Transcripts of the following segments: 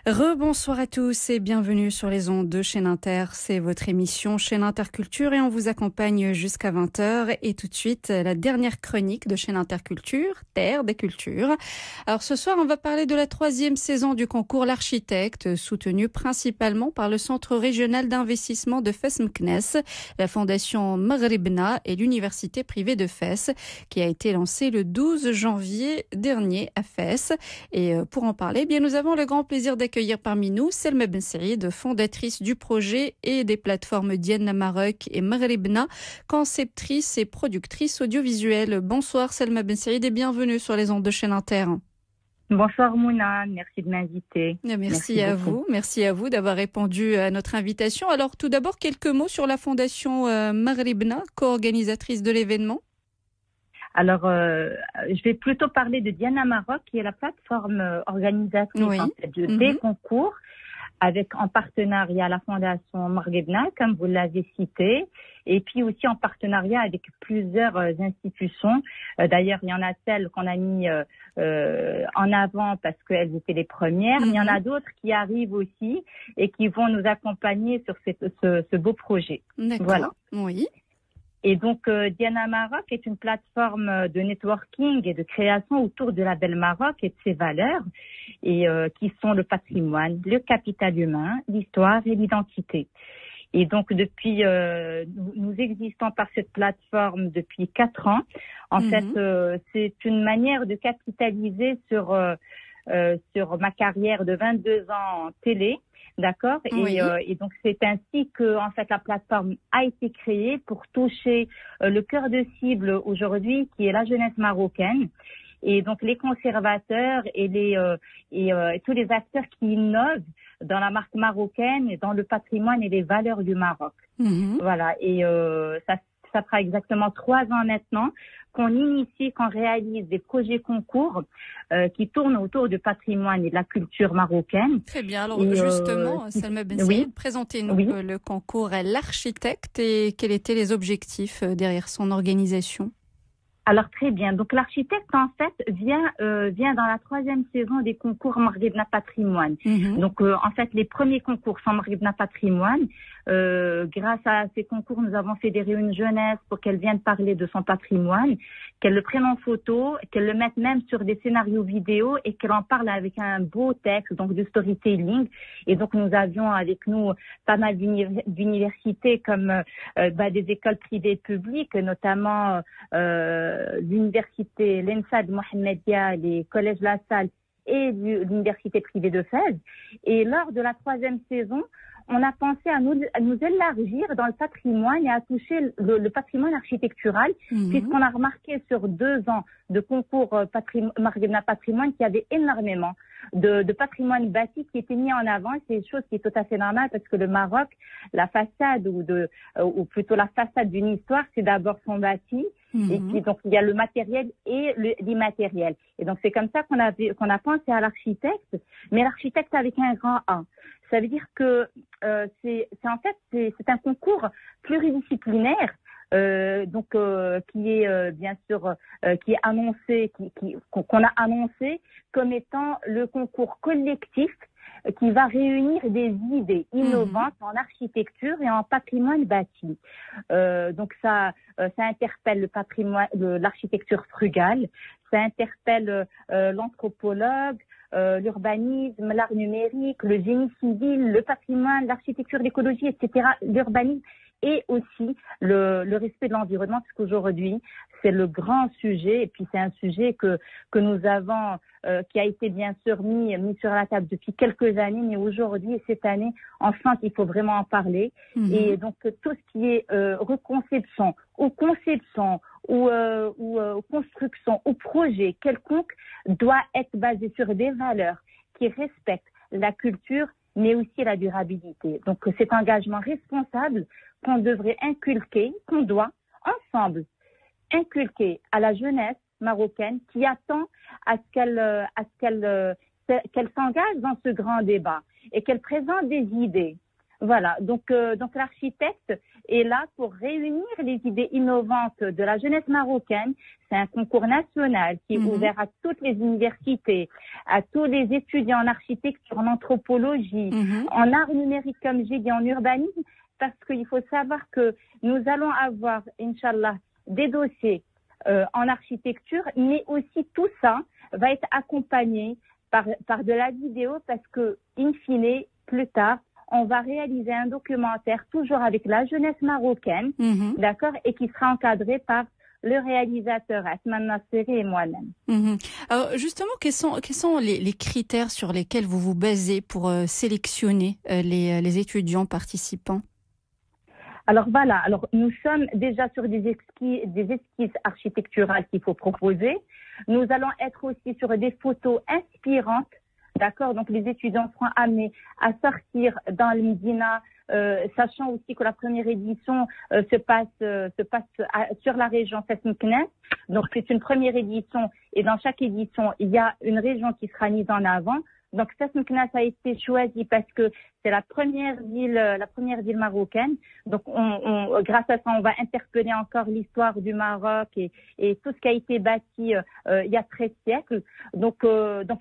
Rebonsoir à tous et bienvenue sur les ondes de Chaîne Inter. C'est votre émission Chaîne Interculture et on vous accompagne jusqu'à 20h. Et tout de suite, la dernière chronique de Chaîne Interculture, Terre des Cultures. Alors ce soir, on va parler de la 3e saison du concours L'Architecte, soutenu principalement par le Centre régional d'investissement de Fès Meknès, la Fondation Maghribna et l'Université privée de Fès, qui a été lancée le 12 janvier dernier à Fès. Et pour en parler, bien, nous avons le grand plaisir d'accueillir parmi nous Selma Ben Saïd, fondatrice du projet et des plateformes Diana Maroc et Maghribna, conceptrice et productrice audiovisuelle. Bonsoir Selma Ben Saïd et bienvenue sur les ondes de Chaîne Inter. Bonsoir Mouna, merci de m'inviter. Merci à vous d'avoir répondu à notre invitation. Alors tout d'abord, quelques mots sur la fondation Maghribna, co-organisatrice de l'événement. Alors, je vais plutôt parler de Diana Maroc, qui est la plateforme organisatrice des concours, avec en partenariat la Fondation Maghribna, comme vous l'avez cité, et puis aussi en partenariat avec plusieurs institutions. D'ailleurs, il y en a celles qu'on a mis en avant parce qu'elles étaient les premières, mais il y en a d'autres qui arrivent aussi et qui vont nous accompagner sur ce beau projet. D'accord. Voilà. Oui. Et donc, Diana Maroc est une plateforme de networking et de création autour de la belle Maroc et de ses valeurs, et qui sont le patrimoine, le capital humain, l'histoire et l'identité. Et donc, depuis, nous existons par cette plateforme depuis 4 ans. En fait, c'est une manière de capitaliser sur ma carrière de 22 ans en télé. D'accord. Oui. Et donc c'est ainsi que en fait la plateforme a été créée pour toucher le cœur de cible aujourd'hui, qui est la jeunesse marocaine, et donc les conservateurs et tous les acteurs qui innovent dans la marque marocaine et dans le patrimoine et les valeurs du Maroc. Voilà. Et ça fera exactement 3 ans maintenant qu'on réalise des projets concours qui tournent autour du patrimoine et de la culture marocaine. Très bien. Alors justement, Selma Ben Saïd, présentez-nous le concours L'Architecte et quels étaient les objectifs derrière son organisation. Alors très bien. Donc l'Architecte en fait vient dans la 3e saison des concours Maghribna Patrimoine. Donc en fait les premiers concours sont Maghribna Patrimoine. Grâce à ces concours, nous avons fédéré une jeunesse pour qu'elle vienne parler de son patrimoine, qu'elle le prenne en photo, qu'elle le mette même sur des scénarios vidéo et qu'elle en parle avec un beau texte, donc de storytelling. Et donc nous avions avec nous pas mal d'universités comme des écoles privées publiques, notamment l'université l'ENSA de Mohamedia, les collèges La Salle et l'université privée de Fès. Et lors de la 3e saison, on a pensé à nous élargir dans le patrimoine et à toucher le patrimoine architectural, puisqu'on a remarqué sur 2 ans de concours Maghribna Patrimoine qu'il y avait énormément de patrimoine bâti qui était mis en avant. C'est une chose qui est tout à fait normale parce que le Maroc, la façade ou plutôt la façade d'une histoire, c'est d'abord son bâti. Et puis donc il y a le matériel et l'immatériel. Et donc c'est comme ça qu'on a pensé à l'architecte, mais l'architecte avec un grand A. Ça veut dire que c'est un concours pluridisciplinaire. Qui est bien sûr qui est annoncé, qu'on a annoncé comme étant le concours collectif qui va réunir des idées innovantes en architecture et en patrimoine bâti. Donc ça interpelle le patrimoine, l'architecture frugale, ça interpelle l'anthropologue, l'urbanisme, l'art numérique, le génie civil, le patrimoine, l'architecture, l'écologie, etc., l'urbanisme, et aussi le respect de l'environnement, parce qu'aujourd'hui, c'est le grand sujet, et puis c'est un sujet que nous avons, qui a été bien sûr mis sur la table depuis quelques années, mais aujourd'hui et cette année, enfin, il faut vraiment en parler. Et donc, tout ce qui est reconception, ou conception, ou construction, ou projet quelconque, doit être basé sur des valeurs qui respectent la culture, mais aussi la durabilité. Donc, cet engagement responsable qu'on devrait inculquer, qu'on doit ensemble inculquer à la jeunesse marocaine qui attend à ce qu'elle s'engage dans ce grand débat et qu'elle présente des idées Voilà, donc l'architecte est là pour réunir les idées innovantes de la jeunesse marocaine. C'est un concours national qui est ouvert à toutes les universités, à tous les étudiants en architecture, en anthropologie, en art numérique, comme j'ai dit, en urbanisme, parce qu'il faut savoir que nous allons avoir, Inch'Allah, des dossiers en architecture, mais aussi tout ça va être accompagné par de la vidéo, parce que, in fine, plus tard, on va réaliser un documentaire toujours avec la jeunesse marocaine, d'accord, et qui sera encadré par le réalisateur Atman Nasseri et moi-même. Alors justement, quels sont les critères sur lesquels vous vous basez pour sélectionner les étudiants participants? Alors voilà, nous sommes déjà sur des esquisses architecturales qu'il faut proposer. Nous allons être aussi sur des photos inspirantes. D'accord, donc les étudiants seront amenés à sortir dans le Médina, sachant aussi que la première édition se passe sur la région Fès Meknès. Donc c'est une première édition et dans chaque édition il y a une région qui sera mise en avant. Donc Fès Meknès a été choisi parce que c'est la première ville marocaine. Donc grâce à ça, on va interpeller encore l'histoire du Maroc et tout ce qui a été bâti il y a 13 siècles. Donc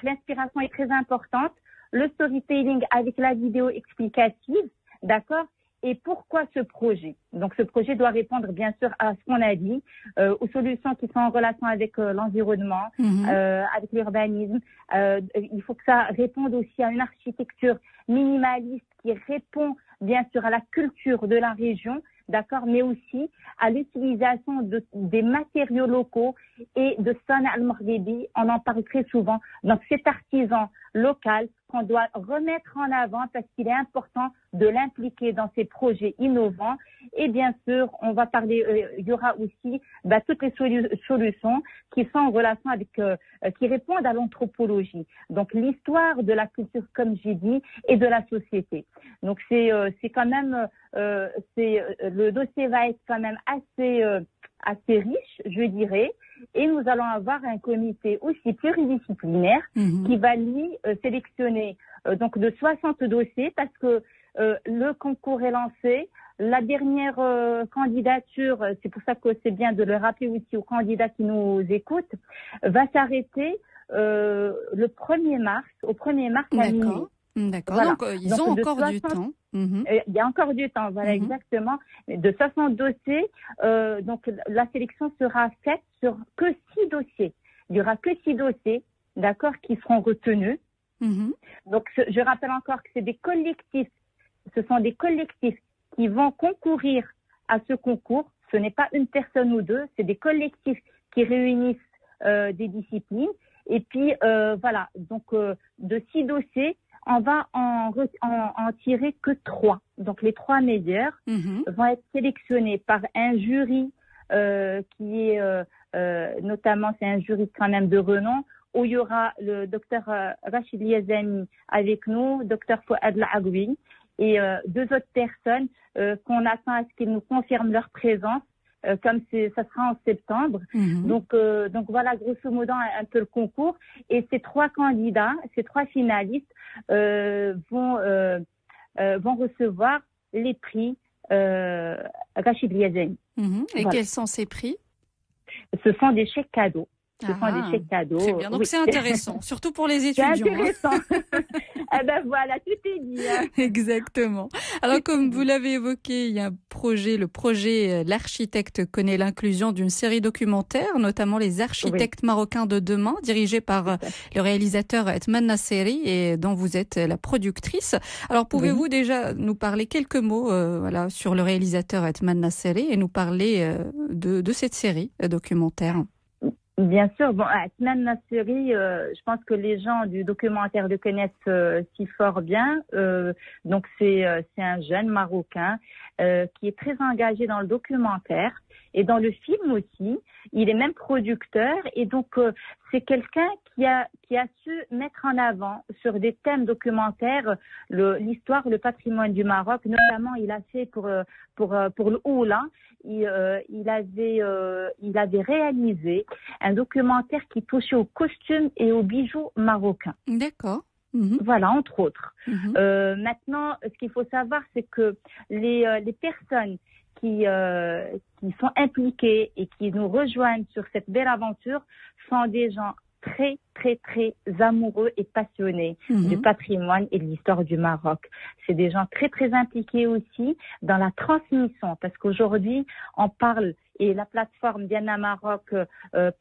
l'inspiration est très importante. Le storytelling avec la vidéo explicative, d'accord. Et pourquoi ce projet? Donc ce projet doit répondre bien sûr à ce qu'on a dit, aux solutions qui sont en relation avec l'environnement, avec l'urbanisme. Il faut que ça réponde aussi à une architecture minimaliste qui répond bien sûr à la culture de la région, d'accord, mais aussi à l'utilisation des matériaux locaux et de Sana al-Maghribi. On en parle très souvent. Donc cet artisan local qu'on doit remettre en avant parce qu'il est important de l'impliquer dans ces projets innovants. Et bien sûr, on va parler, il y aura aussi toutes les solutions qui sont en relation avec, qui répondent à l'anthropologie. Donc l'histoire de la culture, comme j'ai dit, et de la société. Donc c'est quand même, le dossier va être quand même assez riche, je dirais. Et nous allons avoir un comité aussi pluridisciplinaire qui va lui sélectionner donc de 60 dossiers parce que le concours est lancé. La dernière candidature, c'est pour ça que c'est bien de le rappeler aussi aux candidats qui nous écoutent, va s'arrêter le 1er mars, au 1er mars à minuit. D'accord, voilà. Donc ils ont encore 60, du temps. Il y a encore du temps, voilà, exactement. De 60 dossiers, donc la sélection sera faite sur que 6 dossiers. Il y aura que 6 dossiers, d'accord, qui seront retenus. Donc je rappelle encore que c'est des collectifs, ce sont des collectifs qui vont concourir à ce concours. Ce n'est pas une personne ou deux, c'est des collectifs qui réunissent des disciplines. Et puis voilà, donc de 6 dossiers, on va en tirer que 3. Donc les 3 meilleurs vont être sélectionnés par un jury qui est notamment, c'est un jury quand même de renom, où il y aura le docteur Rachid Yazani avec nous, docteur Fouad Laagui, et 2 autres personnes qu'on attend à ce qu'ils nous confirment leur présence, comme ça sera en septembre. Donc voilà, grosso modo, un peu le concours. Et ces 3 candidats, ces 3 finalistes vont recevoir les prix Rachid Yazani. Et voilà. Quels sont ces prix? Ce sont des chèques cadeaux. Ce sont des chèques cadeaux. Très bien, donc c'est intéressant, surtout pour les étudiants. C'est intéressant. Eh ben voilà, tout est dit. Exactement. Alors comme vous l'avez évoqué, il y a un projet, le projet L'architecte connaît l'inclusion d'une série documentaire, notamment les architectes marocains de demain, dirigé par le réalisateur Atman Nasseri et dont vous êtes la productrice. Alors pouvez-vous déjà nous parler quelques mots sur le réalisateur Atman Nasseri et nous parler de cette série documentaire? Bien sûr, Atman Nasseri, je pense que les gens du documentaire le connaissent si fort bien. Donc c'est un jeune Marocain qui est très engagé dans le documentaire et dans le film aussi. Il est même producteur et donc c'est quelqu'un qui a su mettre en avant sur des thèmes documentaires l'histoire, le patrimoine du Maroc. Notamment, il a fait pour le Oula. Il avait réalisé un documentaire qui touchait aux costumes et aux bijoux marocains. D'accord. Voilà, entre autres. Maintenant, ce qu'il faut savoir, c'est que les personnes qui sont impliquées et qui nous rejoignent sur cette belle aventure sont des gens très, très, très amoureux et passionnés du patrimoine et de l'histoire du Maroc. C'est des gens très, très impliqués aussi dans la transmission, parce qu'aujourd'hui, on parle, et la plateforme Diana Maroc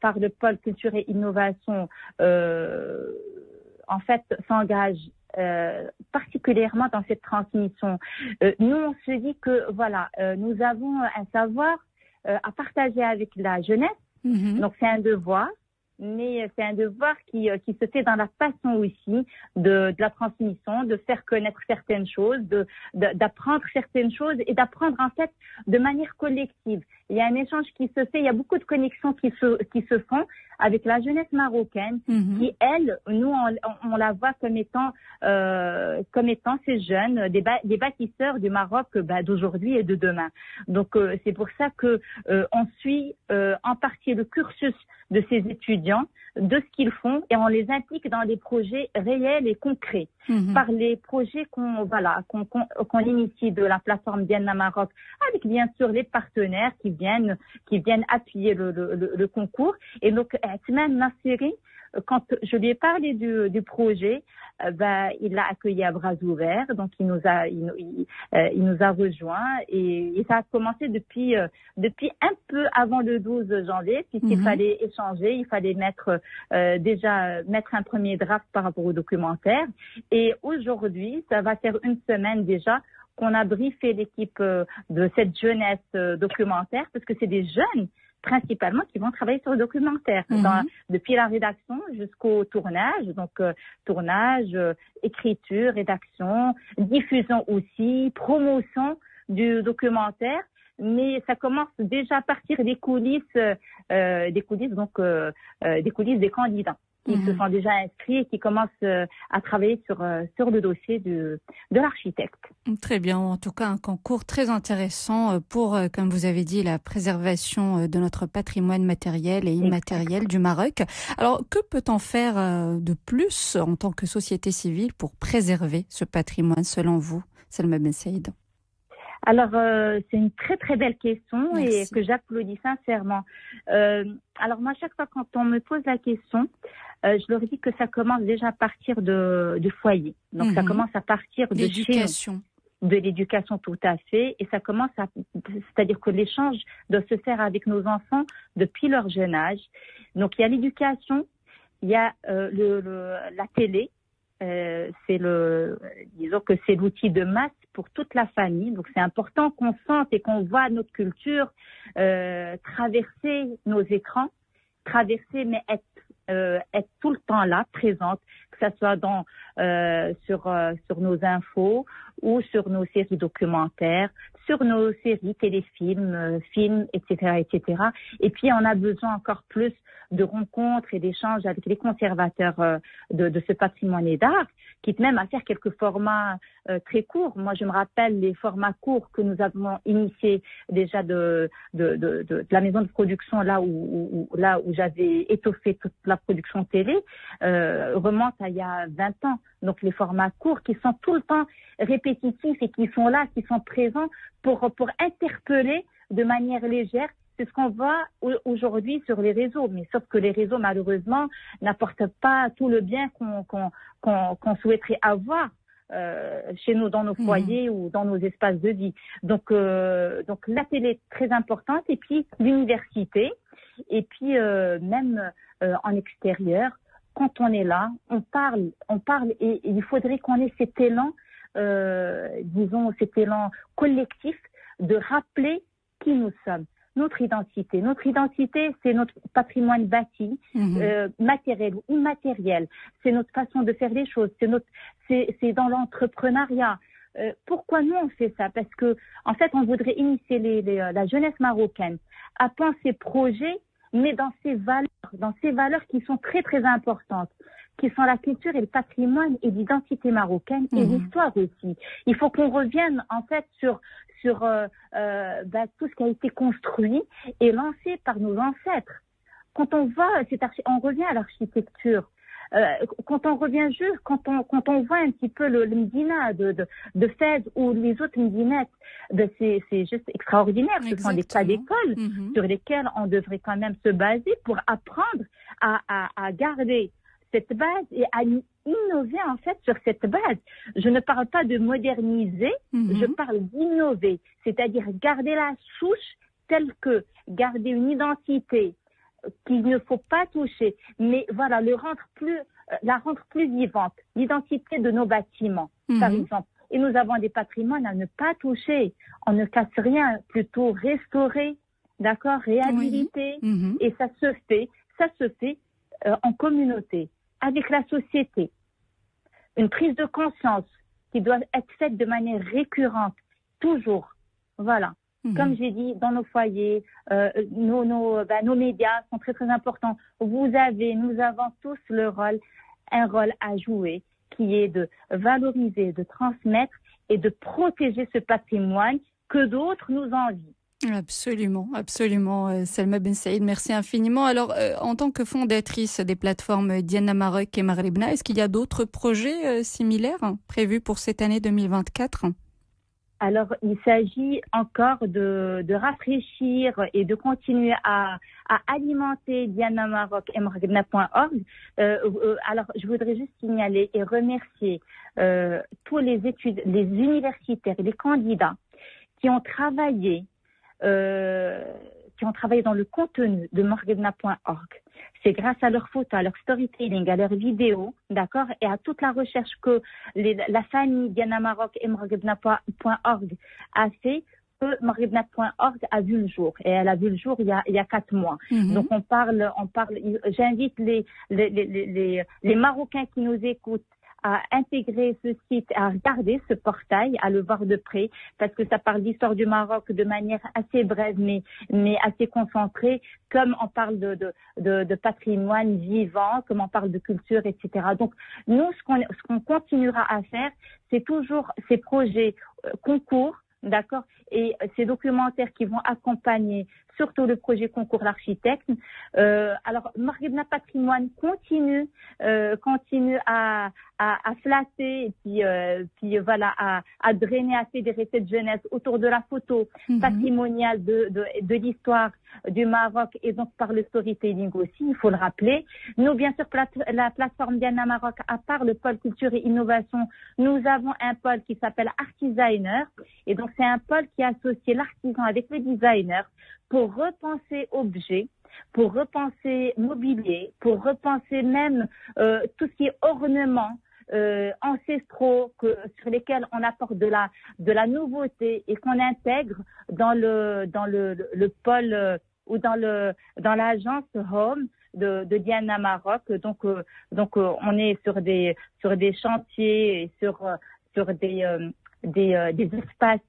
par le pôle culture et innovation, en fait, s'engage particulièrement dans cette transmission. Nous, on se dit que, voilà, nous avons un savoir à partager avec la jeunesse, donc c'est un devoir. Mais c'est un devoir qui se fait dans la passion aussi de la transmission, de faire connaître certaines choses, d'apprendre certaines choses et d'apprendre en fait de manière collective. Il y a un échange qui se fait, il y a beaucoup de connexions qui se font avec la jeunesse marocaine qui, elle, nous, on la voit comme étant ces jeunes, des bâtisseurs du Maroc d'aujourd'hui et de demain. Donc, c'est pour ça que on suit en partie le cursus de ces étudiants, de ce qu'ils font, et on les implique dans des projets réels et concrets. Par les projets qu'on initie de la plateforme Diana Maroc, avec bien sûr les partenaires qui viennent appuyer le concours. Et donc, Atman Nassiri, quand je lui ai parlé du projet, il l'a accueilli à bras ouverts, donc il nous a rejoints et ça a commencé depuis un peu avant le 12 janvier, puisqu'il fallait échanger, il fallait mettre un premier draft par rapport au documentaire. Et aujourd'hui, ça va faire une semaine déjà qu'on a briefé l'équipe de cette jeunesse documentaire, parce que c'est des jeunes principalement qui vont travailler sur le documentaire, depuis la rédaction jusqu'au tournage, donc tournage, écriture, rédaction, diffusion aussi, promotion du documentaire. Mais ça commence déjà à partir des coulisses des coulisses des candidats qui se sont déjà inscrits et qui commencent à travailler sur le dossier de l'architecte. Très bien. En tout cas, un concours très intéressant pour, comme vous avez dit, la préservation de notre patrimoine matériel et immatériel du Maroc. Alors, que peut-on faire de plus en tant que société civile pour préserver ce patrimoine, selon vous, Salma Ben Saïd? Alors, c'est une très, très belle question. Merci. Et que j'applaudis sincèrement. Alors, moi, chaque fois quand on me pose la question, je leur dis que ça commence déjà à partir du foyer. Donc, ça commence à partir de l'éducation. De l'éducation, tout à fait. Et ça commence c'est-à-dire que l'échange doit se faire avec nos enfants depuis leur jeune âge. Donc, il y a l'éducation, il y a la télé. Disons que c'est l'outil de masse pour toute la famille. Donc, c'est important qu'on sente et qu'on voit notre culture traverser nos écrans, mais être tout le temps là, présente, que ça soit sur nos infos ou sur nos séries documentaires, sur nos séries, téléfilms, films, etc., etc. Et puis, on a besoin encore plus de rencontres et d'échanges avec les conservateurs de ce patrimoine et d'art, quitte même à faire quelques formats très courts. Moi, je me rappelle les formats courts que nous avons initiés déjà de la maison de production, là où j'avais étoffé toute la production télé, remonte à il y a 20 ans. Donc, les formats courts qui sont tout le temps répétitifs et qui sont là, qui sont présents pour interpeller de manière légère. C'est ce qu'on voit aujourd'hui sur les réseaux, mais sauf que les réseaux, malheureusement, n'apportent pas tout le bien qu'on souhaiterait avoir chez nous, dans nos foyers ou dans nos espaces de vie. Donc la télé est très importante, et puis l'université, et puis même en extérieur, quand on est là, on parle, et il faudrait qu'on ait cet élan, cet élan collectif de rappeler qui nous sommes. Notre identité, c'est notre patrimoine bâti, matériel ou immatériel. C'est notre façon de faire les choses. C'est dans l'entrepreneuriat. Pourquoi nous on fait ça? Parce que en fait, on voudrait initier la jeunesse marocaine à penser projet, mais dans ces valeurs qui sont très très importantes, qui sont la culture et le patrimoine et l'identité marocaine et l'histoire aussi. Il faut qu'on revienne en fait sur tout ce qui a été construit et lancé par nos ancêtres. Quand on voit on revient à l'architecture. quand on revient juste, quand on voit un petit peu le Médina de Fès ou les autres Médinettes, ben c'est juste extraordinaire. Ce sont des cas d'école sur lesquels on devrait quand même se baser pour apprendre à garder cette base et à innover en fait sur cette base. Je ne parle pas de moderniser, je parle d'innover, c'est-à-dire garder la souche telle que, garder une identité qu'il ne faut pas toucher, mais voilà, la rendre plus vivante, l'identité de nos bâtiments, par exemple. Et nous avons des patrimoines à ne pas toucher. On ne casse rien, plutôt restaurer, d'accord, réhabiliter. Et ça se fait en communauté, avec la société. Une prise de conscience qui doit être faite de manière récurrente, toujours. Voilà. Comme j'ai dit, dans nos foyers, nos médias sont très très importants. Nous avons tous un rôle à jouer, qui est de valoriser, de transmettre et de protéger ce patrimoine que d'autres nous envient. Absolument, absolument, Salma Ben Saïd, merci infiniment. Alors, en tant que fondatrice des plateformes Diana Maroc et Maghribna, est-ce qu'il y a d'autres projets similaires prévus pour cette année 2024 ? Alors, il s'agit encore de rafraîchir et de continuer à alimenter Diana Maroc et Maghribna.org. Alors, je voudrais juste signaler et remercier tous les universitaires et les candidats qui ont travaillé dans le contenu de Maghribna.org. C'est grâce à leurs photos, à leur storytelling, à leurs vidéos, d'accord, et à toute la recherche que la famille Diana Maroc et Maghribna.org a fait, que Maghribna.org a vu le jour. Et elle a vu le jour il y a 4 mois. Donc on parle, j'invite les Marocains qui nous écoutent à intégrer ce site, à regarder ce portail, à le voir de près, parce que ça parle d'histoire du Maroc de manière assez brève, mais assez concentrée, comme on parle de patrimoine vivant, comme on parle de culture, etc. Donc, nous, ce qu'on continuera à faire, c'est toujours ces projets concours, d'accord, et ces documentaires qui vont accompagner surtout le projet concours l'architecte. Alors, Maghribna Patrimoine continue à flatter et puis voilà, à drainer, à fédérer cette jeunesse autour de la photo patrimoniale de l'histoire du Maroc et donc par le storytelling aussi, il faut le rappeler. Nous, bien sûr, la plateforme Diana Maroc, à part le pôle culture et innovation, nous avons un pôle qui s'appelle Artisigner. Et donc, c'est un pôle qui associe l'artisan avec le designer pour repenser objets, pour repenser mobilier, pour repenser même tout ce qui est ornements ancestraux sur lesquels on apporte de la nouveauté et qu'on intègre dans le pôle ou dans l'agence Home de Diana Maroc. Donc on est sur des chantiers et sur des espaces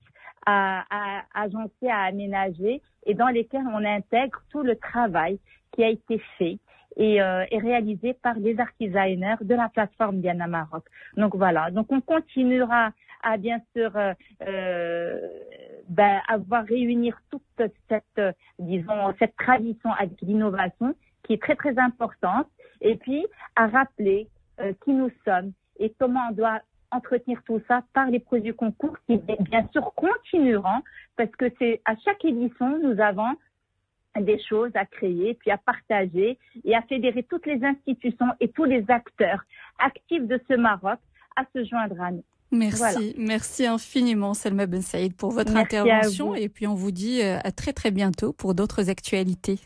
à agencer, à aménager et dans lesquels on intègre tout le travail qui a été fait et réalisé par les artisaners de la plateforme Diana Maroc. Donc voilà, donc on continuera à bien sûr avoir réunir toute cette tradition avec l'innovation qui est très très importante et puis à rappeler qui nous sommes et comment on doit entretenir tout ça par les projets concours qui bien sûr continueront parce que c'est à chaque édition nous avons des choses à créer puis à partager et à fédérer toutes les institutions et tous les acteurs actifs de ce Maroc à se joindre à nous. Merci, voilà. Merci infiniment Salma Ben Saïd pour votre intervention et puis on vous dit à très très bientôt pour d'autres actualités.